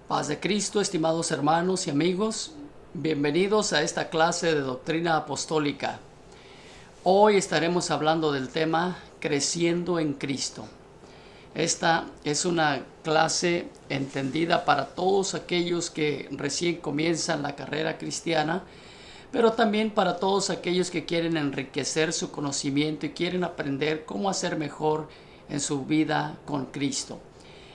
Paz de Cristo, estimados hermanos y amigos, bienvenidos a esta clase de doctrina apostólica. Hoy estaremos hablando del tema Creciendo en Cristo. Esta es una clase entendida para todos aquellos que recién comienzan la carrera cristiana, pero también para todos aquellos que quieren enriquecer su conocimiento y quieren aprender cómo hacer mejor en su vida con Cristo.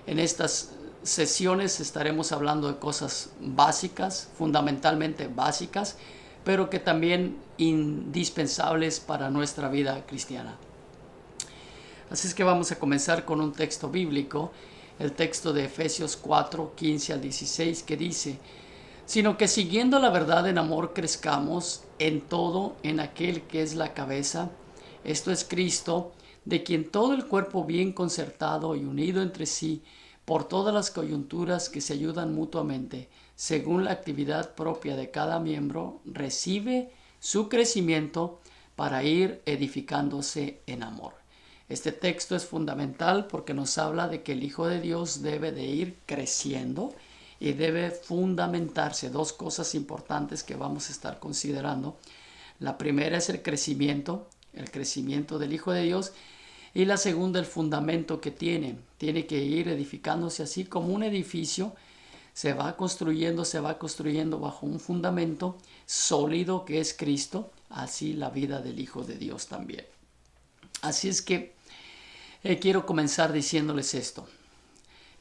En estas sesiones estaremos hablando de cosas básicas, fundamentalmente básicas, pero que también indispensables para nuestra vida cristiana. Así es que vamos a comenzar con un texto bíblico, el texto de Efesios 4, 15 al 16, que dice: sino que siguiendo la verdad en amor crezcamos en todo en aquel que es la cabeza, esto es Cristo, de quien todo el cuerpo bien concertado y unido entre sí por todas las coyunturas que se ayudan mutuamente, según la actividad propia de cada miembro, recibe su crecimiento para ir edificándose en amor. Este texto es fundamental porque nos habla de que el Hijo de Dios debe de ir creciendo y debe fundamentarse. Dos cosas importantes que vamos a estar considerando. La primera es el crecimiento del Hijo de Dios, y la segunda el fundamento que tiene. Tiene que ir edificándose así como un edificio. Se va construyendo bajo un fundamento sólido que es Cristo, así la vida del Hijo de Dios también. Así es que quiero comenzar diciéndoles esto.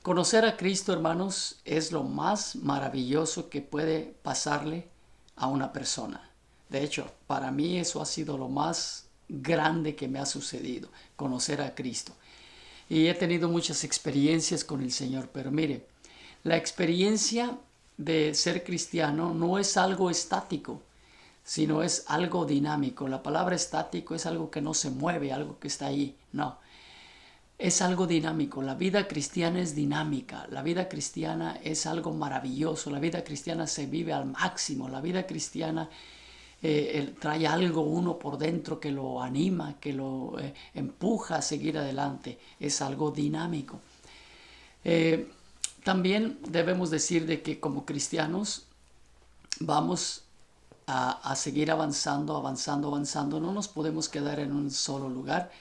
Conocer a Cristo, hermanos, es lo más maravilloso que puede pasarle a una persona. De hecho, para mí eso ha sido lo más grande que me ha sucedido, conocer a Cristo. Y he tenido muchas experiencias con el Señor, pero mire, la experiencia de ser cristiano no es algo estático, sino es algo dinámico. La palabra estático es algo que no se mueve, algo que está ahí. No, es algo dinámico. La vida cristiana es dinámica. La vida cristiana es algo maravilloso. La vida cristiana se vive al máximo. La vida cristiana trae algo uno por dentro que lo anima, que lo empuja a seguir adelante. Es algo dinámico. Eh, También debemos decir de que como cristianos vamos a seguir avanzando. No nos podemos quedar en un solo lugar.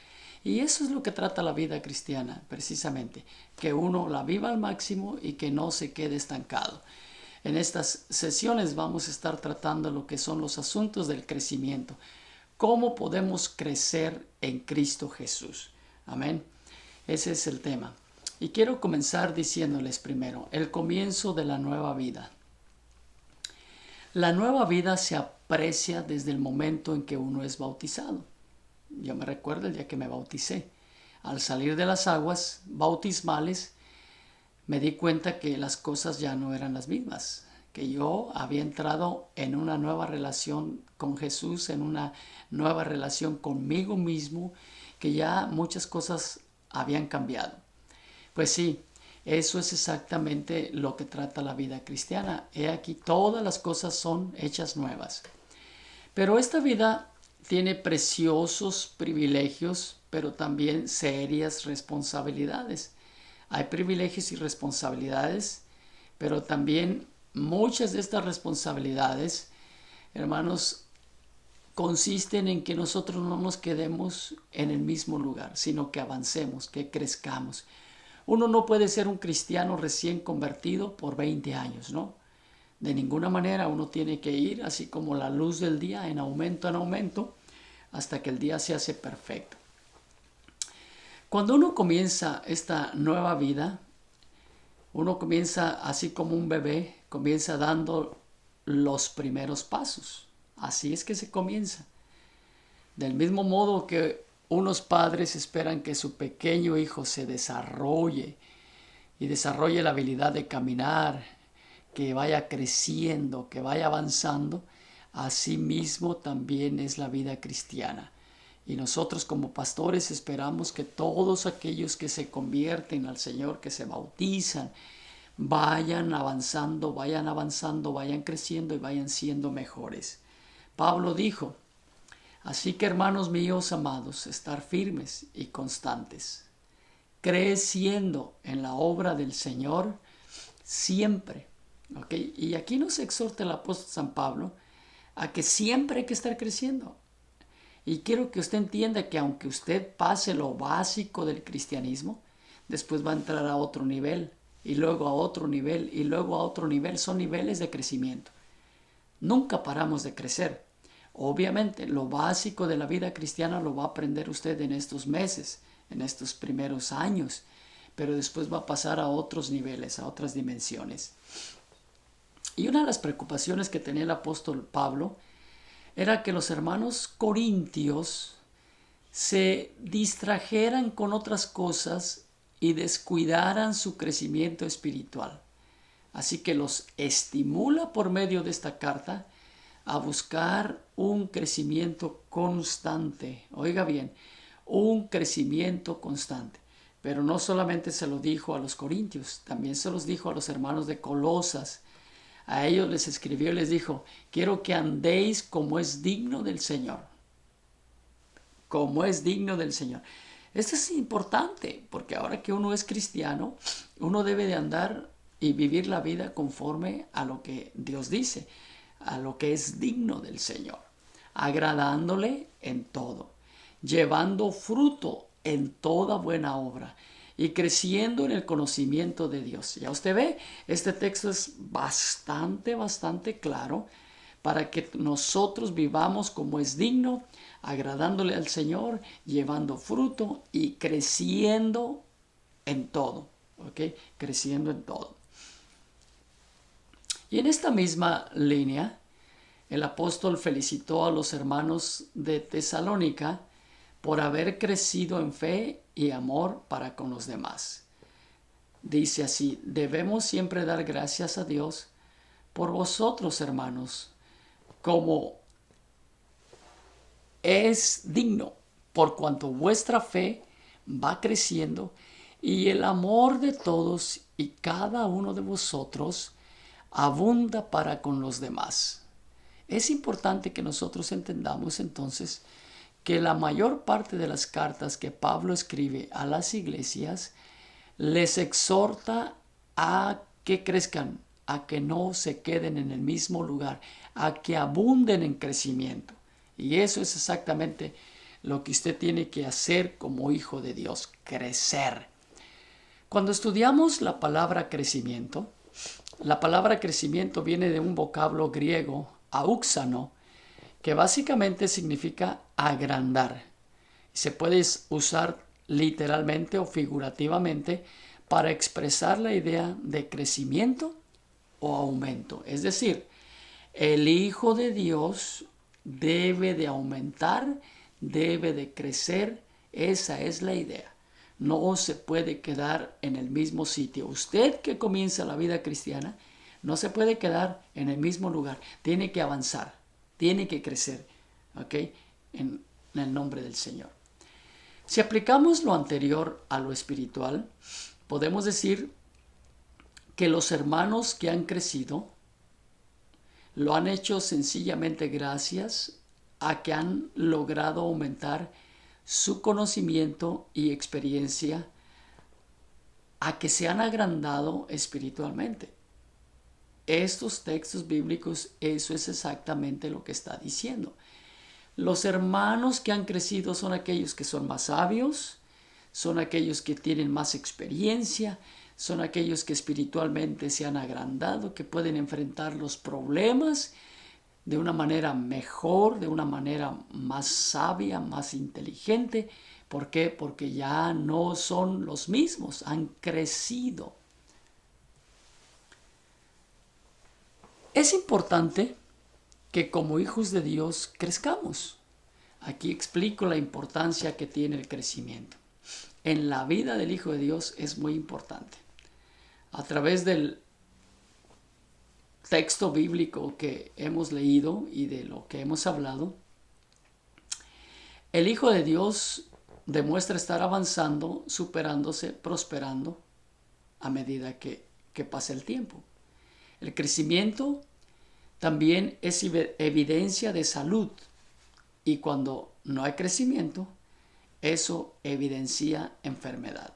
Y eso es lo que trata la vida cristiana, precisamente, que uno la viva al máximo y que no se quede estancado. En estas sesiones vamos a estar tratando lo que son los asuntos del crecimiento. ¿Cómo podemos crecer en Cristo Jesús? Amén. Ese es el tema. Y quiero comenzar diciéndoles primero, el comienzo de la nueva vida. La nueva vida se aprecia desde el momento en que uno es bautizado. Yo me recuerdo el día que me bauticé. Al salir de las aguas bautismales, me di cuenta que las cosas ya no eran las mismas, que yo había entrado en una nueva relación con Jesús, en una nueva relación conmigo mismo, que ya muchas cosas habían cambiado. Pues sí, eso es exactamente lo que trata la vida cristiana. He aquí, todas las cosas son hechas nuevas. Pero esta vida tiene preciosos privilegios, pero también serias responsabilidades. Hay privilegios y responsabilidades, pero también muchas de estas responsabilidades, hermanos, consisten en que nosotros no nos quedemos en el mismo lugar, sino que avancemos, que crezcamos. Uno no puede ser un cristiano recién convertido por 20 años, ¿no? De ninguna manera. Uno tiene que ir así como la luz del día, en aumento, hasta que el día se hace perfecto. Cuando uno comienza esta nueva vida, uno comienza así como un bebé, comienza dando los primeros pasos. Así es que se comienza. Del mismo modo que unos padres esperan que su pequeño hijo se desarrolle y desarrolle la habilidad de caminar, que vaya creciendo, que vaya avanzando, así mismo también es la vida cristiana. Y nosotros como pastores esperamos que todos aquellos que se convierten al Señor, que se bautizan, vayan avanzando, vayan creciendo y vayan siendo mejores. Pablo dijo: así que, hermanos míos amados, estar firmes y constantes, creciendo en la obra del Señor, siempre. ¿Ok? Y aquí nos exhorta el apóstol San Pablo a que siempre hay que estar creciendo. Y quiero que usted entienda que aunque usted pase lo básico del cristianismo, después va a entrar a otro nivel, y luego a otro nivel, y luego a otro nivel. Son niveles de crecimiento. Nunca paramos de crecer. Obviamente, lo básico de la vida cristiana lo va a aprender usted en estos meses, en estos primeros años, pero después va a pasar a otros niveles, a otras dimensiones. Y una de las preocupaciones que tenía el apóstol Pablo era que los hermanos corintios se distrajeran con otras cosas y descuidaran su crecimiento espiritual. Así que los estimula por medio de esta carta a buscar un crecimiento constante. Oiga bien, un crecimiento constante. Pero no solamente se lo dijo a los corintios, también se los dijo a los hermanos de Colosas. A ellos les escribió y les dijo: quiero que andéis como es digno del Señor. Como es digno del Señor. Esto es importante, porque ahora que uno es cristiano, uno debe de andar y vivir la vida conforme a lo que Dios dice, a lo que es digno del Señor, agradándole en todo, llevando fruto en toda buena obra y creciendo en el conocimiento de Dios. Ya usted ve, este texto es bastante claro para que nosotros vivamos como es digno, agradándole al Señor, llevando fruto y creciendo en todo. ¿Ok? Creciendo en todo. Y en esta misma línea, el apóstol felicitó a los hermanos de Tesalónica por haber crecido en fe y amor para con los demás. Dice así: debemos siempre dar gracias a Dios por vosotros, hermanos, como es digno, por cuanto vuestra fe va creciendo y el amor de todos y cada uno de vosotros abunda para con los demás. Es importante que nosotros entendamos entonces que la mayor parte de las cartas que Pablo escribe a las iglesias les exhorta a que crezcan, a que no se queden en el mismo lugar, a que abunden en crecimiento. Y eso es exactamente lo que usted tiene que hacer como hijo de Dios: crecer. Cuando estudiamos la palabra crecimiento viene de un vocablo griego, auxano, que básicamente significa agrandar. Se puede usar literalmente o figurativamente para expresar la idea de crecimiento o aumento. Es decir, el Hijo de Dios debe de aumentar, debe de crecer. Esa es la idea. No se puede quedar en el mismo sitio. Usted que comienza la vida cristiana no se puede quedar en el mismo lugar. Tiene que avanzar, tiene que crecer, ¿ok? En el nombre del Señor. Si aplicamos lo anterior a lo espiritual, podemos decir que los hermanos que han crecido lo han hecho sencillamente gracias a que han logrado aumentar su conocimiento y experiencia, a que se han agrandado espiritualmente. Estos textos bíblicos, eso es exactamente lo que está diciendo. Los hermanos que han crecido son aquellos que son más sabios, son aquellos que tienen más experiencia, son aquellos que espiritualmente se han agrandado, que pueden enfrentar los problemas de una manera mejor, de una manera más sabia, más inteligente. ¿Por qué? Porque ya no son los mismos, han crecido. Es importante que como hijos de Dios crezcamos. Aquí explico la importancia que tiene el crecimiento. En la vida del Hijo de Dios es muy importante. A través del texto bíblico que hemos leído y de lo que hemos hablado, el Hijo de Dios demuestra estar avanzando, superándose, prosperando a medida que pasa el tiempo. El crecimiento también es evidencia de salud, y cuando no hay crecimiento, eso evidencia enfermedad.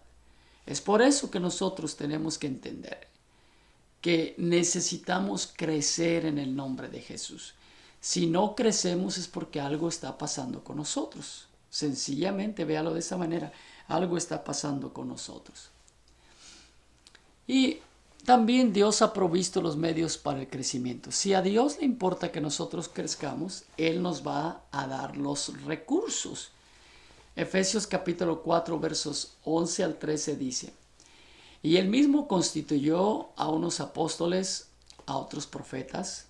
Es por eso que nosotros tenemos que entender que necesitamos crecer en el nombre de Jesús. Si no crecemos es porque algo está pasando con nosotros. Sencillamente, véalo de esa manera. Algo está pasando con nosotros. Y también Dios ha provisto los medios para el crecimiento. Si a Dios le importa que nosotros crezcamos, Él nos va a dar los recursos. Efesios capítulo 4 versos 11 al 13 dice: y Él mismo constituyó a unos apóstoles, a otros profetas,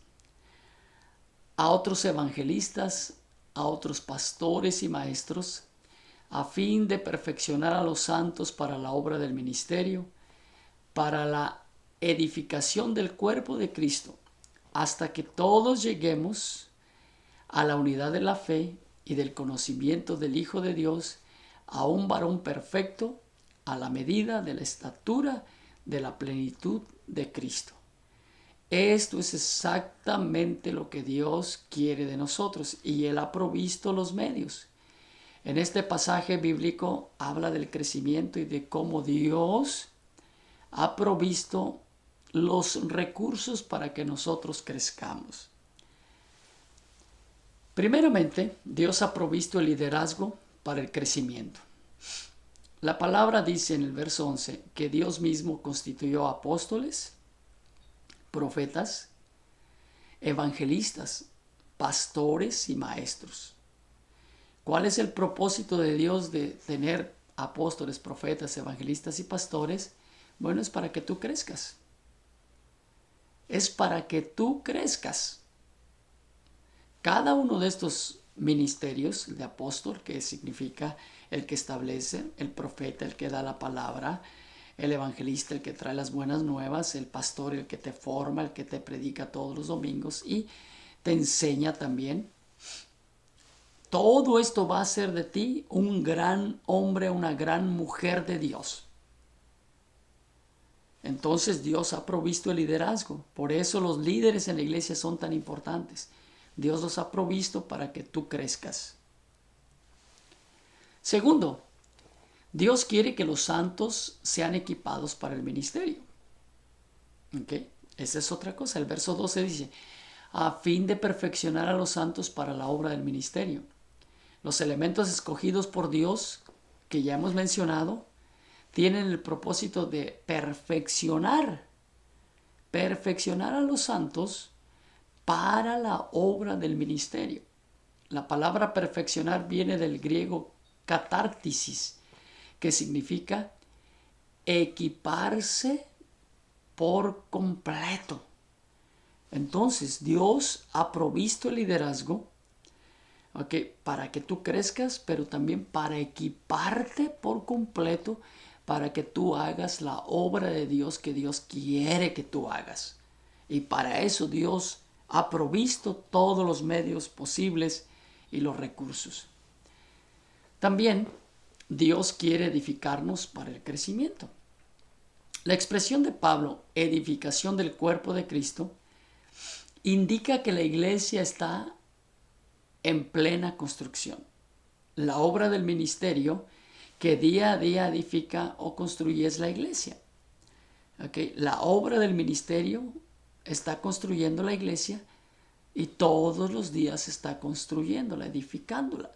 a otros evangelistas, a otros pastores y maestros, a fin de perfeccionar a los santos para la obra del ministerio, para la edificación del cuerpo de Cristo, hasta que todos lleguemos a la unidad de la fe y del conocimiento del Hijo de Dios, a un varón perfecto, a la medida de la estatura de la plenitud de Cristo. Esto es exactamente lo que Dios quiere de nosotros y Él ha provisto los medios. En este pasaje bíblico habla del crecimiento y de cómo Dios ha provisto los recursos para que nosotros crezcamos. Primeramente, Dios ha provisto el liderazgo para el crecimiento. La palabra dice en el verso 11 que Dios mismo constituyó apóstoles, profetas, evangelistas, pastores y maestros. ¿Cuál es el propósito de Dios de tener apóstoles, profetas, evangelistas y pastores? Bueno, es para que tú crezcas. Es para que tú crezcas. Cada uno de estos ministerios, el de apóstol, que significa el que establece, el profeta, el que da la palabra, el evangelista, el que trae las buenas nuevas, el pastor, el que te forma, el que te predica todos los domingos y te enseña también. Todo esto va a hacer de ti un gran hombre, una gran mujer de Dios. Entonces Dios ha provisto el liderazgo. Por eso los líderes en la iglesia son tan importantes. Dios los ha provisto para que tú crezcas. Segundo, Dios quiere que los santos sean equipados para el ministerio. ¿Okay? Esa es otra cosa. El verso 12 dice: a fin de perfeccionar a los santos para la obra del ministerio. Los elementos escogidos por Dios, que ya hemos mencionado, tienen el propósito de perfeccionar a los santos para la obra del ministerio. La palabra perfeccionar viene del griego catártisis, que significa equiparse por completo. Entonces, Dios ha provisto el liderazgo, para que tú crezcas, pero también para equiparte por completo, para que tú hagas la obra de Dios que Dios quiere que tú hagas. Y para eso Dios ha provisto todos los medios posibles y los recursos. También Dios quiere edificarnos para el crecimiento. La expresión de Pablo, edificación del cuerpo de Cristo, indica que la iglesia está en plena construcción. La obra del ministerio que día a día edifica o construye es la iglesia. La obra del ministerio está construyendo la iglesia y todos los días está construyéndola, edificándola.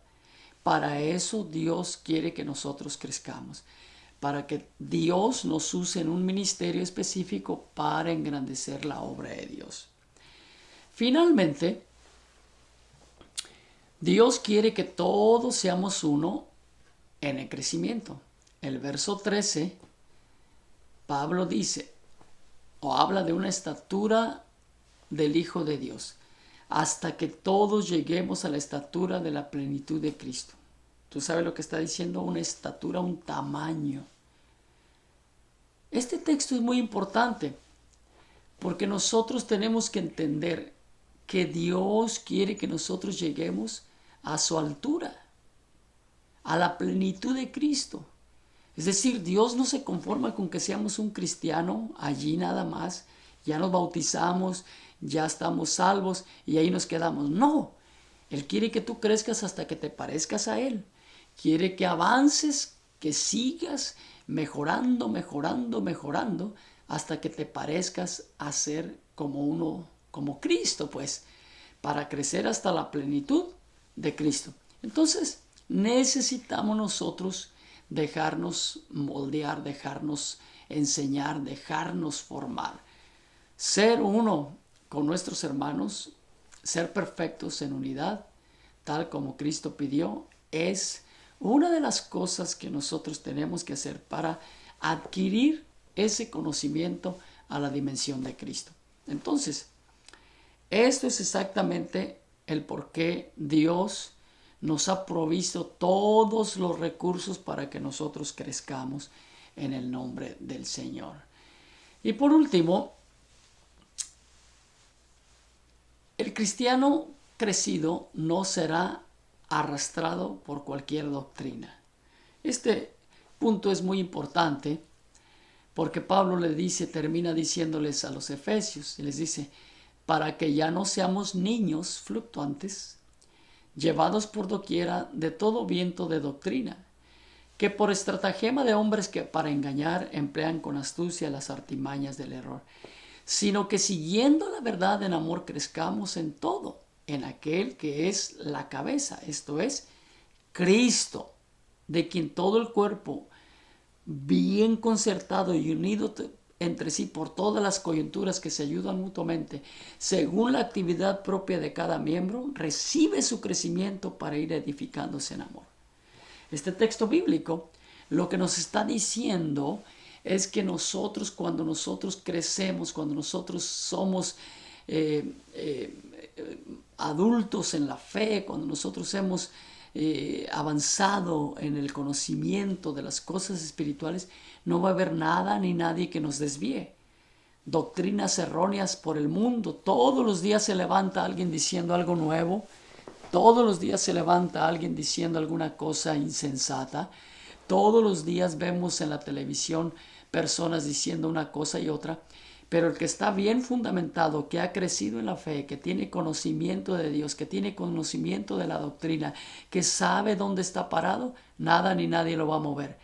Para eso Dios quiere que nosotros crezcamos, para que Dios nos use en un ministerio específico para engrandecer la obra de Dios. Finalmente, Dios quiere que todos seamos uno en el crecimiento. El verso 13, Pablo dice, o habla de una estatura del Hijo de Dios, hasta que todos lleguemos a la estatura de la plenitud de Cristo. ¿Tú sabes lo que está diciendo? Una estatura, un tamaño. Este texto es muy importante porque nosotros tenemos que entender que Dios quiere que nosotros lleguemos a su altura, a la plenitud de Cristo. Es decir, Dios no se conforma con que seamos un cristiano allí nada más, ya nos bautizamos, ya estamos salvos y ahí nos quedamos. No, Él quiere que tú crezcas hasta que te parezcas a Él. Quiere que avances, que sigas mejorando, hasta que te parezcas a ser como Cristo, pues, para crecer hasta la plenitud de Cristo. Entonces, necesitamos nosotros dejarnos moldear, dejarnos enseñar, dejarnos formar. Ser uno con nuestros hermanos, ser perfectos en unidad, tal como Cristo pidió, es una de las cosas que nosotros tenemos que hacer para adquirir ese conocimiento a la dimensión de Cristo. Entonces, esto es exactamente el por qué Dios nos ha provisto todos los recursos para que nosotros crezcamos en el nombre del Señor. Y por último, el cristiano crecido no será arrastrado por cualquier doctrina. Este punto es muy importante porque Pablo termina diciéndoles a los efesios, y les dice, para que ya no seamos niños fluctuantes, llevados por doquiera de todo viento de doctrina, que por estratagema de hombres que para engañar emplean con astucia las artimañas del error, sino que siguiendo la verdad en amor crezcamos en todo, en aquel que es la cabeza, esto es, Cristo, de quien todo el cuerpo, bien concertado y unido entre sí por todas las coyunturas que se ayudan mutuamente, según la actividad propia de cada miembro, recibe su crecimiento para ir edificándose en amor. Este texto bíblico lo que nos está diciendo es que nosotros, cuando nosotros crecemos, cuando nosotros somos adultos en la fe, cuando nosotros hemos avanzado en el conocimiento de las cosas espirituales, no va a haber nada ni nadie que nos desvíe. Doctrinas erróneas por el mundo. Todos los días se levanta alguien diciendo algo nuevo. Todos los días se levanta alguien diciendo alguna cosa insensata. Todos los días vemos en la televisión personas diciendo una cosa y otra. Pero el que está bien fundamentado, que ha crecido en la fe, que tiene conocimiento de Dios, que tiene conocimiento de la doctrina, que sabe dónde está parado, nada ni nadie lo va a mover.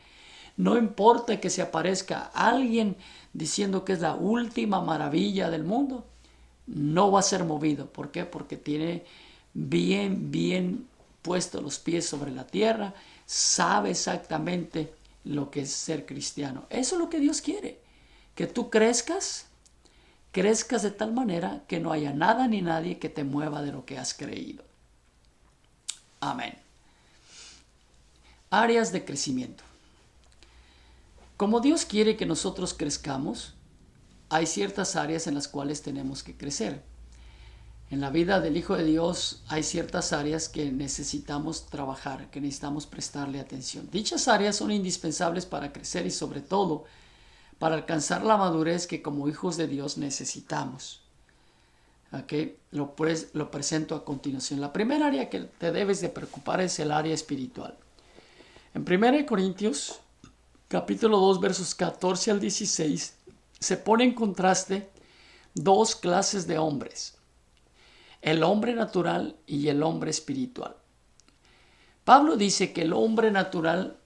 No importa que se aparezca alguien diciendo que es la última maravilla del mundo, no va a ser movido. ¿Por qué? Porque tiene bien puestos los pies sobre la tierra, sabe exactamente lo que es ser cristiano. Eso es lo que Dios quiere, que tú crezcas de tal manera que no haya nada ni nadie que te mueva de lo que has creído. Amén. Áreas de crecimiento. Como Dios quiere que nosotros crezcamos, hay ciertas áreas en las cuales tenemos que crecer. En la vida del Hijo de Dios hay ciertas áreas que necesitamos trabajar, que necesitamos prestarle atención. Dichas áreas son indispensables para crecer y sobre todo para alcanzar la madurez que como hijos de Dios necesitamos. ¿Okay? Lo presento a continuación. La primera área que te debes de preocupar es el área espiritual. En 1 Corintios, capítulo 2, versos 14 al 16, se pone en contraste dos clases de hombres: el hombre natural y el hombre espiritual. Pablo dice que el hombre natural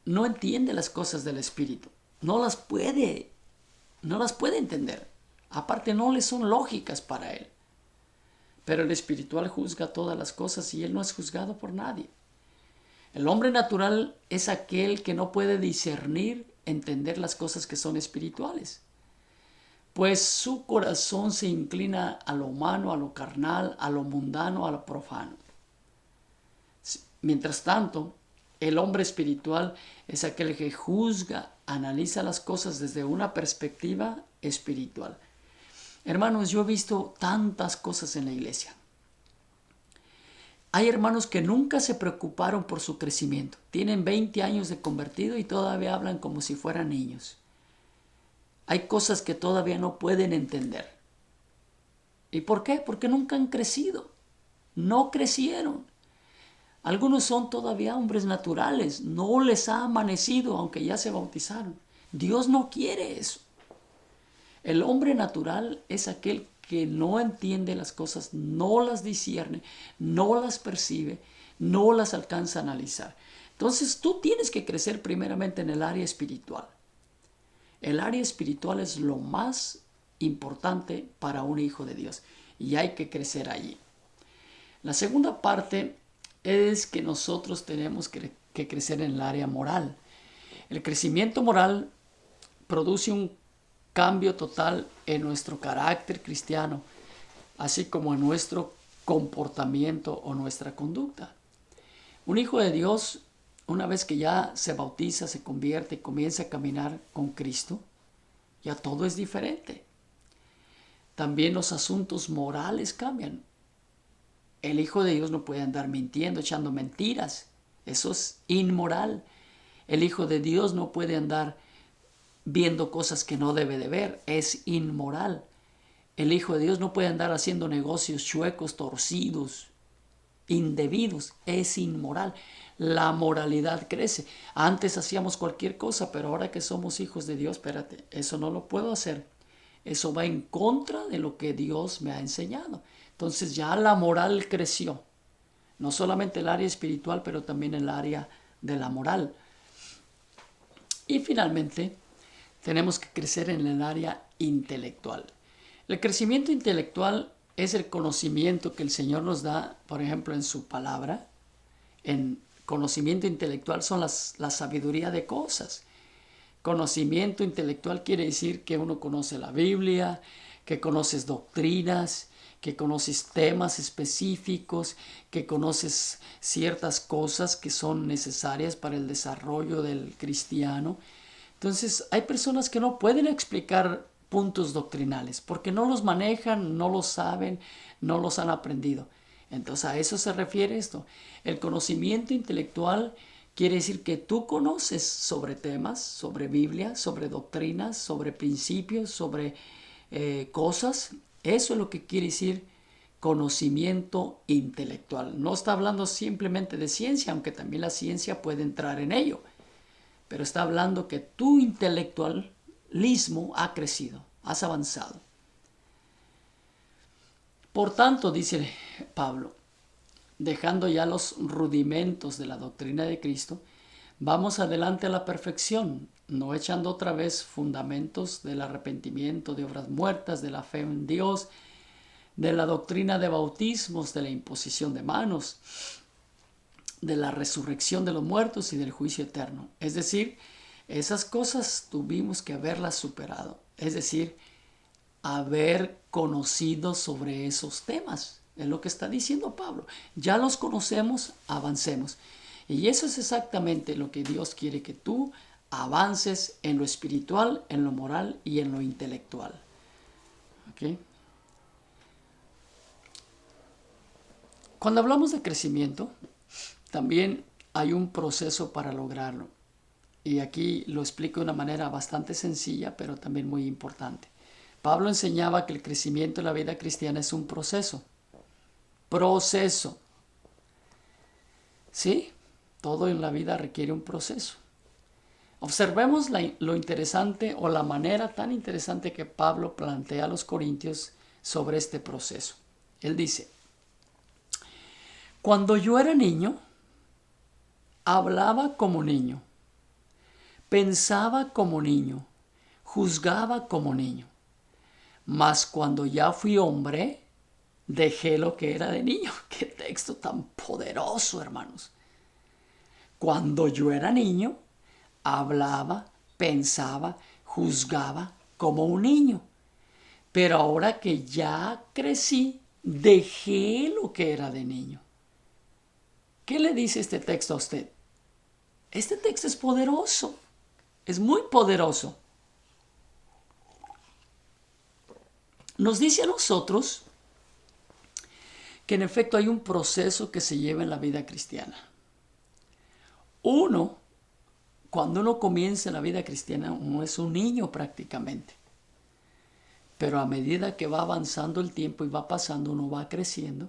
no entiende las cosas del espíritu. No las puede entender. Aparte, no le son lógicas para él. Pero el espiritual juzga todas las cosas y él no es juzgado por nadie. El hombre natural es aquel que no puede discernir, entender las cosas que son espirituales. Pues su corazón se inclina a lo humano, a lo carnal, a lo mundano, a lo profano. Mientras tanto, el hombre espiritual es aquel que juzga, analiza las cosas desde una perspectiva espiritual. Hermanos, yo he visto tantas cosas en la iglesia. Hay hermanos que nunca se preocuparon por su crecimiento. Tienen 20 años de convertido y todavía hablan como si fueran niños. Hay cosas que todavía no pueden entender. ¿Y por qué? Porque nunca han crecido. No crecieron. Algunos son todavía hombres naturales. No les ha amanecido, aunque ya se bautizaron. Dios no quiere eso. El hombre natural es aquel que no entiende las cosas, no las discierne, no las percibe, no las alcanza a analizar. Entonces tú tienes que crecer primeramente en el área espiritual. El área espiritual es lo más importante para un hijo de Dios y hay que crecer allí. La segunda parte es que nosotros tenemos que crecer en el área moral. El crecimiento moral produce un cambio total en nuestro carácter cristiano, así como en nuestro comportamiento o nuestra conducta. Un hijo de Dios, una vez que ya se bautiza, se convierte y comienza a caminar con Cristo, ya todo es diferente. También los asuntos morales cambian. El hijo de Dios no puede andar mintiendo, echando mentiras. Eso es inmoral. El hijo de Dios no puede andar viendo cosas que no debe de ver. Es inmoral. El hijo de Dios no puede andar haciendo negocios chuecos, torcidos, indebidos. Es inmoral. La moralidad crece. Antes hacíamos cualquier cosa, pero ahora que somos hijos de Dios, espérate, eso no lo puedo hacer. Eso va en contra de lo que Dios me ha enseñado. Entonces ya la moral creció. No solamente el área espiritual, pero también el área de la moral. Y finalmente, tenemos que crecer en el área intelectual. El crecimiento intelectual es el conocimiento que el Señor nos da, por ejemplo, en su palabra. En conocimiento intelectual son la sabiduría de cosas. Conocimiento intelectual quiere decir que uno conoce la Biblia, que conoces doctrinas, que conoces temas específicos, que conoces ciertas cosas que son necesarias para el desarrollo del cristiano. Entonces, hay personas que no pueden explicar puntos doctrinales porque no los manejan, no los saben, no los han aprendido. Entonces, a eso se refiere esto. El conocimiento intelectual quiere decir que tú conoces sobre temas, sobre Biblia, sobre doctrinas, sobre principios, sobre cosas. Eso es lo que quiere decir conocimiento intelectual. No está hablando simplemente de ciencia, aunque también la ciencia puede entrar en ello. Pero está hablando que tu intelectualismo ha crecido, has avanzado. Por tanto, dice Pablo, dejando ya los rudimentos de la doctrina de Cristo, vamos adelante a la perfección, no echando otra vez fundamentos del arrepentimiento, de obras muertas, de la fe en Dios, de la doctrina de bautismos, de la imposición de manos, de la resurrección de los muertos y del juicio eterno. Es decir, esas cosas tuvimos que haberlas superado. Es decir, haber conocido sobre esos temas. Es lo que está diciendo Pablo. Ya los conocemos, avancemos. Y eso es exactamente lo que Dios quiere, que tú avances en lo espiritual, en lo moral y en lo intelectual. ¿Okay? Cuando hablamos de crecimiento, también hay un proceso para lograrlo. Y aquí lo explico de una manera bastante sencilla, pero también muy importante. Pablo enseñaba que el crecimiento en la vida cristiana es un proceso. Proceso. ¿Sí? Todo en la vida requiere un proceso. Observemos lo interesante o la manera tan interesante que Pablo plantea a los corintios sobre este proceso. Él dice, cuando yo era niño, hablaba como niño, pensaba como niño, juzgaba como niño. Mas cuando ya fui hombre, dejé lo que era de niño. ¡Qué texto tan poderoso, hermanos! Cuando yo era niño, hablaba, pensaba, juzgaba como un niño. Pero ahora que ya crecí, dejé lo que era de niño. ¿Qué le dice este texto a usted? Este texto es poderoso. Es muy poderoso. Nos dice a nosotros que en efecto hay un proceso que se lleva en la vida cristiana. Cuando uno comienza en la vida cristiana, uno es un niño prácticamente. Pero a medida que va avanzando el tiempo y va pasando, uno va creciendo.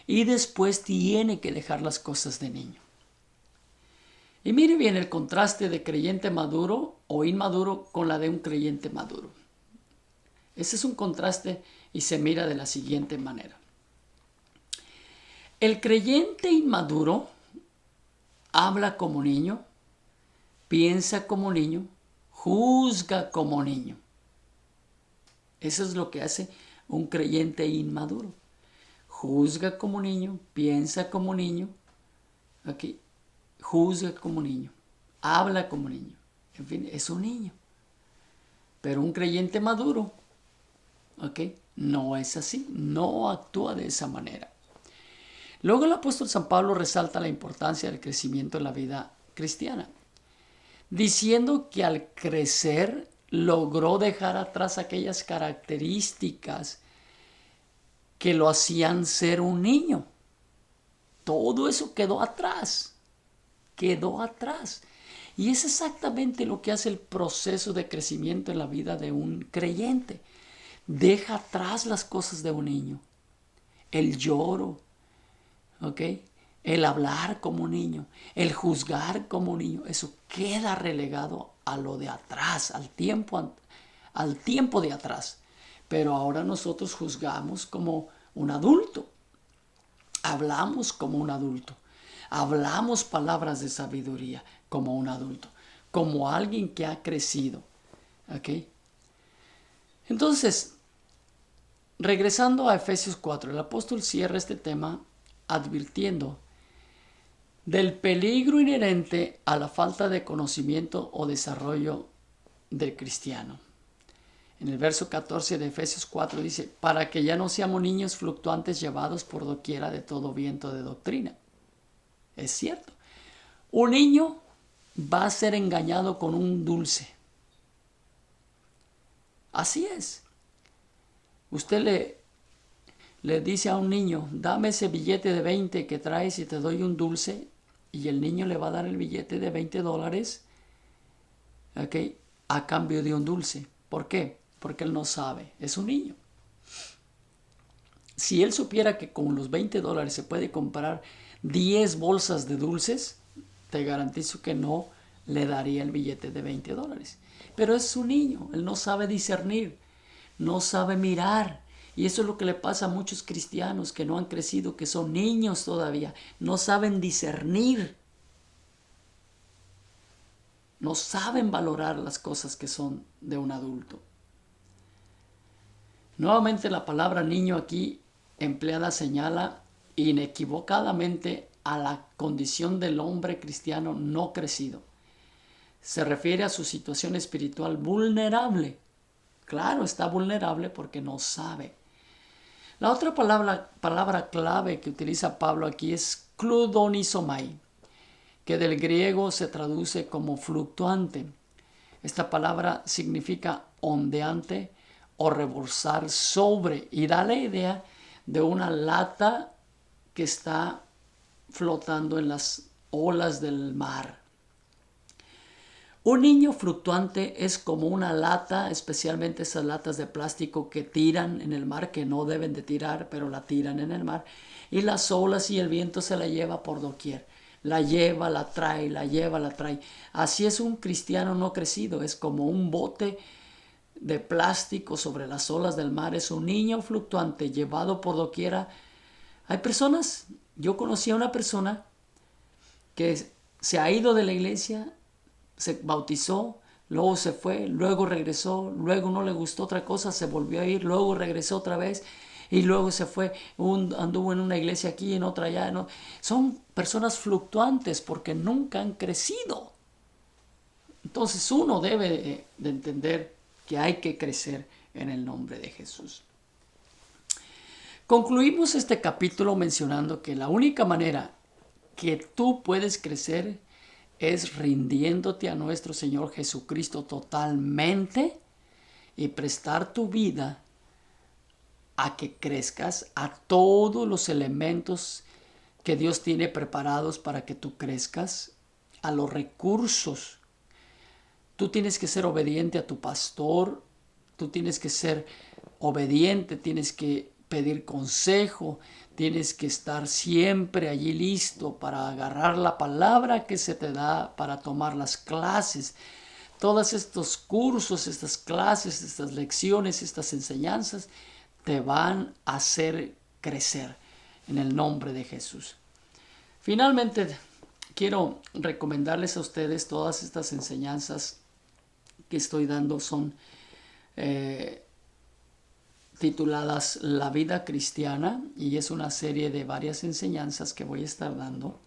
Y después tiene que dejar las cosas de niño. Y mire bien el contraste de creyente maduro o inmaduro con la de un creyente maduro. Ese es un contraste y se mira de la siguiente manera. El creyente inmaduro habla como niño, piensa como niño, juzga como niño. Eso es lo que hace un creyente inmaduro. Juzga como niño, piensa como niño, ¿okay? Juzga como niño, habla como niño. En fin, es un niño. Pero un creyente maduro, ¿okay? No es así, no actúa de esa manera. Luego el apóstol San Pablo resalta la importancia del crecimiento en la vida cristiana, diciendo que al crecer logró dejar atrás aquellas características que lo hacían ser un niño. Todo eso quedó atrás. Y es exactamente lo que hace el proceso de crecimiento en la vida de un creyente. Deja atrás las cosas de un niño. El lloro, ¿ok? El hablar como un niño, el juzgar como un niño, eso queda relegado a lo de atrás, al tiempo de atrás. Pero ahora nosotros juzgamos como un adulto, hablamos como un adulto, hablamos palabras de sabiduría como un adulto, como alguien que ha crecido. ¿Ok? Entonces, regresando a Efesios 4, el apóstol cierra este tema advirtiendo del peligro inherente a la falta de conocimiento o desarrollo del cristiano. En el verso 14 de Efesios 4 dice, para que ya no seamos niños fluctuantes llevados por doquiera de todo viento de doctrina. Es cierto. Un niño va a ser engañado con un dulce. Así es. Usted le dice a un niño, dame ese billete de 20 que traes y te doy un dulce, y el niño le va a dar el billete de $20, ¿okay? A cambio de un dulce. ¿Por qué? Porque él no sabe, es un niño. Si él supiera que con los $20 se puede comprar 10 bolsas de dulces, te garantizo que no le daría el billete de $20. Pero es un niño, él no sabe discernir, no sabe mirar. Y eso es lo que le pasa a muchos cristianos que no han crecido, que son niños todavía, no saben discernir. No saben valorar las cosas que son de un adulto. Nuevamente la palabra niño aquí empleada señala inequivocadamente a la condición del hombre cristiano no crecido. Se refiere a su situación espiritual vulnerable. Claro, está vulnerable porque no sabe. La otra palabra clave que utiliza Pablo aquí es kludonizomai, que del griego se traduce como fluctuante. Esta palabra significa ondeante o rebosar sobre, y da la idea de una lata que está flotando en las olas del mar. Un niño fluctuante es como una lata, especialmente esas latas de plástico que tiran en el mar, que no deben de tirar, pero la tiran en el mar, y las olas y el viento se la lleva por doquier. La lleva, la trae, la lleva, la trae. Así es un cristiano no crecido, es como un bote de plástico sobre las olas del mar, es un niño fluctuante llevado por doquiera. Hay personas, yo conocí a una persona que se ha ido de la iglesia, se bautizó, luego se fue, luego regresó, luego no le gustó otra cosa, se volvió a ir, luego regresó otra vez y luego se fue, anduvo en una iglesia aquí, en otra allá. ¿No? Son personas fluctuantes porque nunca han crecido. Entonces uno debe de entender que hay que crecer en el nombre de Jesús. Concluimos este capítulo mencionando que la única manera que tú puedes crecer es rindiéndote a nuestro Señor Jesucristo totalmente y prestar tu vida a que crezcas, a todos los elementos que Dios tiene preparados para que tú crezcas, a los recursos. Tú tienes que ser obediente a tu pastor, tú tienes que ser obediente, tienes que pedir consejo, tienes que estar siempre allí listo para agarrar la palabra que se te da, para tomar las clases. Todos estos cursos, estas clases, estas lecciones, estas enseñanzas te van a hacer crecer en el nombre de Jesús. Finalmente, quiero recomendarles a ustedes todas estas enseñanzas que estoy dando son tituladas La vida cristiana, y es una serie de varias enseñanzas que voy a estar dando.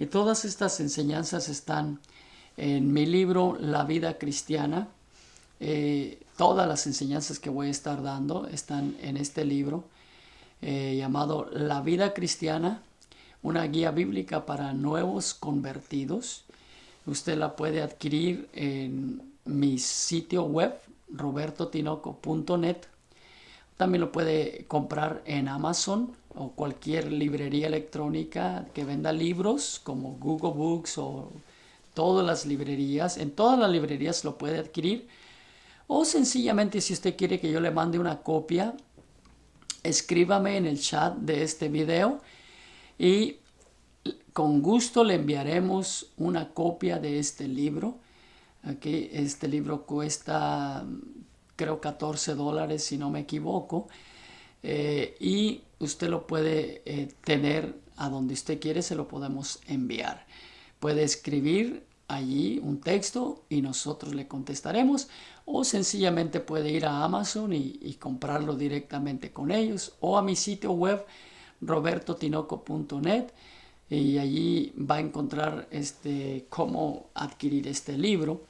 Y todas estas enseñanzas están en mi libro La vida cristiana. Todas las enseñanzas que voy a estar dando están en este libro llamado La vida cristiana, una guía bíblica para nuevos convertidos. Usted la puede adquirir en mi sitio web, robertotinoco.net. También lo puede comprar en Amazon o cualquier librería electrónica que venda libros como Google Books o todas las librerías. En todas las librerías lo puede adquirir. O sencillamente, si usted quiere que yo le mande una copia, escríbame en el chat de este video y con gusto le enviaremos una copia de este libro. Aquí este libro cuesta, creo, $14 si no me equivoco, y usted lo puede tener a donde usted quiere, se lo podemos enviar. Puede escribir allí un texto y nosotros le contestaremos, o sencillamente puede ir a Amazon y comprarlo directamente con ellos, o a mi sitio web robertotinoco.net, y allí va a encontrar cómo adquirir este libro.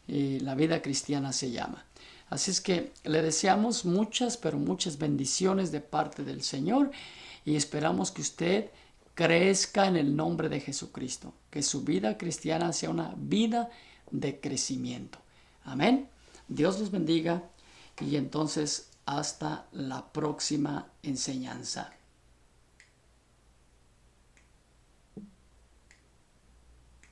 La vida cristiana se llama. Así es que le deseamos muchas, pero muchas bendiciones de parte del Señor, y esperamos que usted crezca en el nombre de Jesucristo, que su vida cristiana sea una vida de crecimiento. Amén. Dios los bendiga, y entonces hasta la próxima enseñanza.